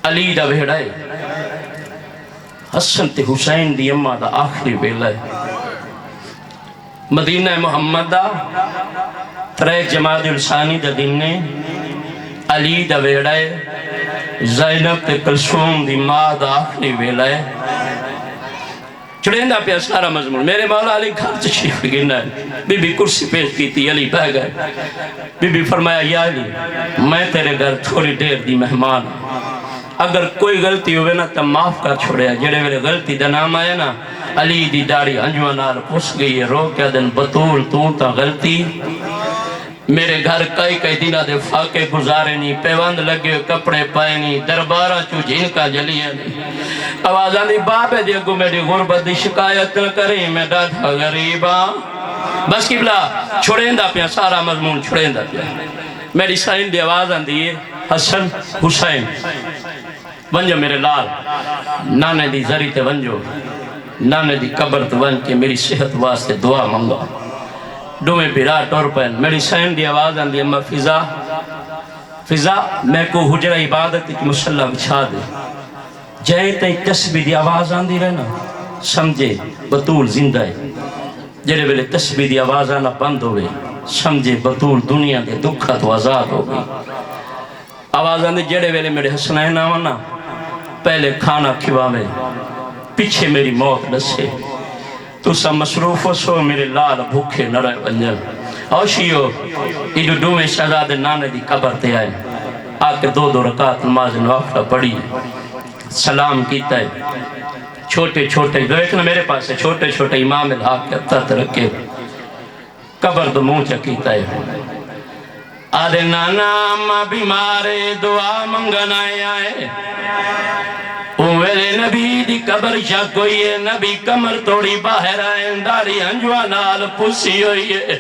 علی دا بھیڑا ہے، حسن تے حسین دی اماں دا آخری ویلا ہے، مدینہ محمد دا 3 جمادی الثانی دا دن نے علی دا بھیڑا ہے، زینب تے کلثوم دی ماں دا آخری ویلا ہے۔ چڑھیں دا پیا سارا مضمون، میرے مولا علی گھر تشریف گرنا ہے، بی بی کرسی پیش کی تھی، علی بہ گئے، بی بی فرمایا یا علی میں تیرے گھر تھوڑی دیر دی مہمان ہوں، اگر کوئی غلطی ہوئے نا تو معاف کر چھوڑیا۔ جڑے میرے غلطی دا نام آیا نا، علی دی داڑھی انجوان نال پس گئی ہے، رو کیا دن بطول تو تا غلطی میرے گھر کئی دنہ دے فاقے گزارے نہیں، پیوند لگے کپڑے پائے نہیں، دربارہ چو جن کا جلیے نہیں، آوازان دی بابے دے گو میری غربت دی شکایت نہ کریں، میں ڈاٹھا غریباں بس قبلہ چھوڑیں دا پیا سارا مضمون چھوڑیں دا پیا۔ میری سائن دی آوازان دی حسن حسین ونجو میرے لال نانے دی زری تے ونجو، نانے دی قبر تے ون کے میری صحت واسطے دعا منگا، ڈومے پیرا ٹور پہن۔ میری سائن دی آواز آن دی اممہ فضا میں کو حجرہ عبادت کی مسلح بچھا دے، جائے تے تسبیح دی آواز آن دی رہنا سمجھے بطول زندہ ہے، جڑے ویلے تسبیح دی آواز آنا بند ہوئے سمجھے بطول دنیا دے دکھا تو آزاد ہو گئی۔ آواز آن دی جڑے ویلے میرے حسنین آوانا پہلے کھانا کھواوے پیچھے میری موت نسے، تو سا مصروف ہو سو میرے لال بھوکے نہ رہے ونجل۔ اوشیو ایڈو ڈومے شہزاد نانے دی قبر تے آئے، آکے 2 رکعت نماز نوافلہ پڑھی، سلام کیتا ہے، چھوٹے چھوٹے دیکھنا میرے پاس ہے، چھوٹے چھوٹے امام الحق کے تحت رکھے قبر دو منہ چکیتا ہے۔ آدھے نانا ماں بیمارے دعا منگنائے آئے، اوہرے نبی دی قبر شک ہوئی ہے، نبی کمر توڑی باہر آئے، داری انجوانال پسی ہوئی ہے،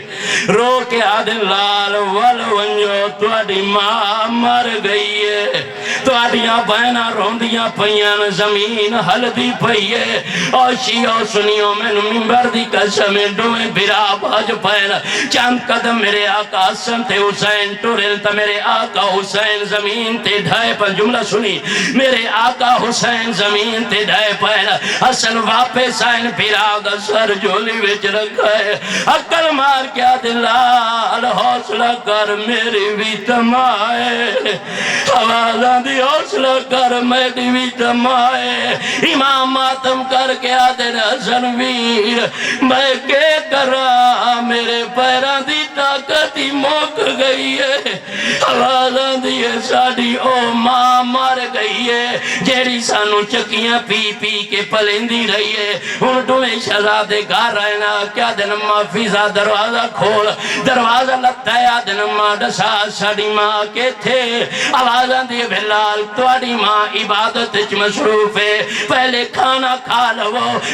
رو کے آدھے لال والو انجو توڑی ماں مر گئی ہے، توڑیاں بہنہ روندیاں پہیاں زمین ہلدی پہی ہے، اوشیو سنیو میں ممبر دی قسم ڈوئے بھرا باج پہنا چند قدم میرے آقا حسن تے حسین ٹورل تا میرے آقا حسین زمین تے ڈھائے پر جملہ سنی، میرے آقا حسین زمین تے ڈھائے پہنا حسن واپس آئین پھرا دا سر جولی وچ رکھا ہے، عقل مار کیا دلال حوصلہ کر میری بھی تمائے، آوازاں دی حوصلہ کر میری بھی تمائے، امام ماتم کر کے آدھن حسن ویر میں کے کرا میرے پیران دی طاقتی موک گئی ہے، آوازاں دی ساڑی او ماں مار گئی ہے، جیڑی سانو چکیاں پی پی کے پلندی رہی ہے، ان ڈوئے شہزادے گھر رہنا کیا دن ماں فضا دروازہ کھول، دروازہ لگتا ہے آدن ماں ڈسا ساڑی ماں کے تھے، آوازاں دی بھلال توڑی ماں عبادت چ مصروف ہے، پہلے کھانا کھا لو،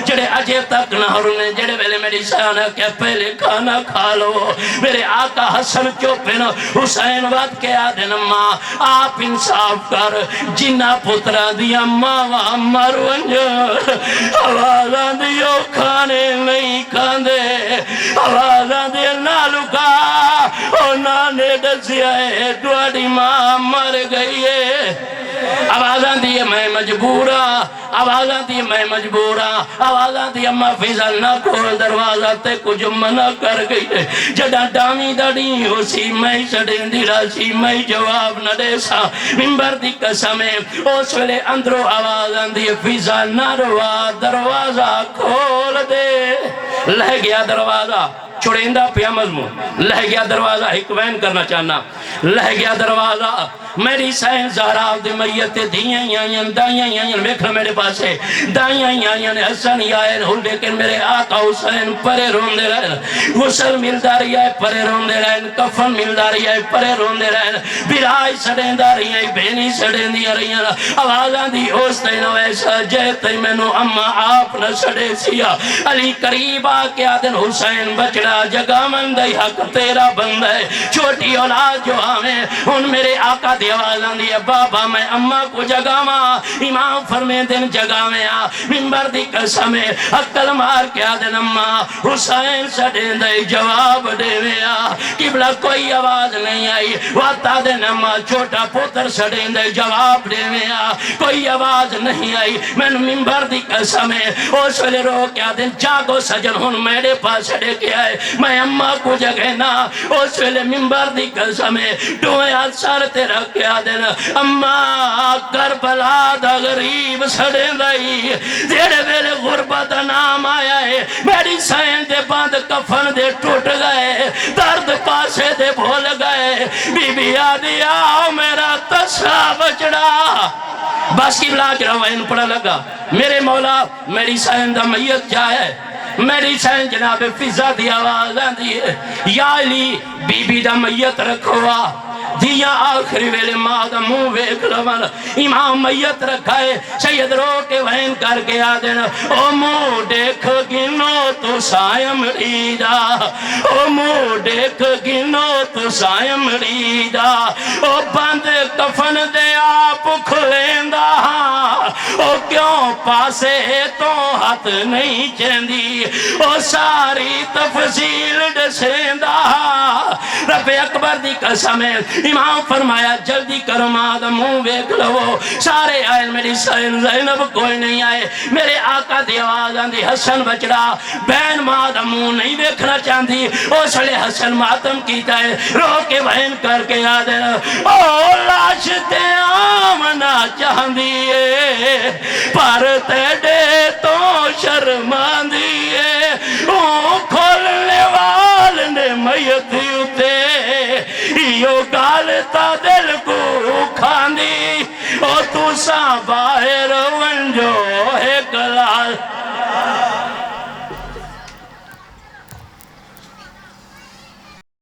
جڑے اجے تک نہ ہونے جڑے ویلے میری سانہ کہ پہلے کھانا کھا لو، میرے آقا حسن چوپن حسین وقت کے آدن ماں آپ انصاف کر جنہ پترہ دیا ماں مر ونجر، آوازاں دیو کھانے نہیں کھاندے، آوازاں دیو نالو کا او نانے دسیا ہے دوڑی ماں مر گئی ہے، آوازاں دیئے میں مجبورا، آوازاں دیئے میں مجبورا، آوازاں دیئے اممہ فضل نہ کھول دروازہ تے کچھ منع کر گئی ہے، جڑا ڈامی دڑی ہو سی میں سڑیں دیرا سی میں جواب نہ دے سا، ممبر دی قسمیں اس ویلے اندرو آوازاں دیئے فضل نہ روا دروازہ کھول دے، لہ گیا دروازہ چھوڑیندہ پیا مضمون، لہ گیا دروازہ حکوین کرنا چاہنا، لہ گیا دروازہ میری سائن زہراؤ دی میت دیئیں یائیں دائیں یائیں بیکھنا میرے پاس ہے، دائیں یائیں حسن یائیں ہوں لیکن میرے آقا حسین پرے روندے رہن، غسل ملداری آئے پرے روندے رہن، کفن ملداری آئے پرے روندے رہن، برائی سڑیں داری آئے بینی سڑیں دیا رہیاں، آوازاں دی ہوستے نو ایسا جیتے میں نو اممہ آپ نہ سڑے سیا، علی قریب آکے آدن حسین بچڑا جڑا جگامن دا حق تیرا بندہ ہے چھوٹی اولاد جو آویں ان میرے آقا دی آواز آندی ہے بابا میں اماں کو جگاواں امام فرمے دن جگاویں آ منبر دی قسم ہے عقل مار کے آدن اماں حسین سڑیں دے جواب دیویں آ قبلہ کوئی آواز نہیں آئی واتا دن اماں چھوٹا پوتر سڑیں دے جواب دیویں آ کوئی آواز نہیں آئی میں منبر دی قسم ہے اس ویلے رو کے آدن جاگو سجن ہن میرے پاس سڑے کے آئے میں اماں کو جگہ نا اس ویلے منبر دی قسم ہے ڈوئے آج سار تیرا کے آدن اماں کربلا دا غریب سڑے دائی دیڑے ویلے غربت نام آیا ہے میری سائن دے باندھ کفن دے ٹوٹ گئے درد پاسے دے بھول گئے بی بی آدھی آؤ میرا تسا بچڑا بس کی بلا کے روائن پڑا لگا میرے مولا میری سائن دا میت جائے میری سائن جناب فضا دی آواز آندی ہے یا علی بی بی دا میت رکھوا دیا آخری ویلے ماں دا منہ ویکھ لون امام میت رکھائے سید رو کے وین کر کے آدن او منہ دیکھ گنو تو سائم ریدہ او منہ دیکھ گنو تو سائم ریدہ او بند کفن دے آپ کھلیندہ او کیوں پاسے تو ہاتھ نہیں چیندی او ساری تفصیل ڈسیندہ رب اکبر دی قسم ہے امام فرمایا جلدی کرو ماں دا منہ ویکھ لو سارے آئے میری سائن زینب کوئی نہیں آئے میرے آقا دی آواز آندی حسن بچڑا بہن ماں دا منہ نہیں ویکھنا چاہتی اس لئے حسن ماتم کیتا ہے رو کے بہن کر کے آدھے او لاش تے آمنا چاہتی ہے پر تیڑے تو شرمان دیئے او کھولنے والنے میت ہوتے یو گالتا دل کو کھاندی او تو ساں بار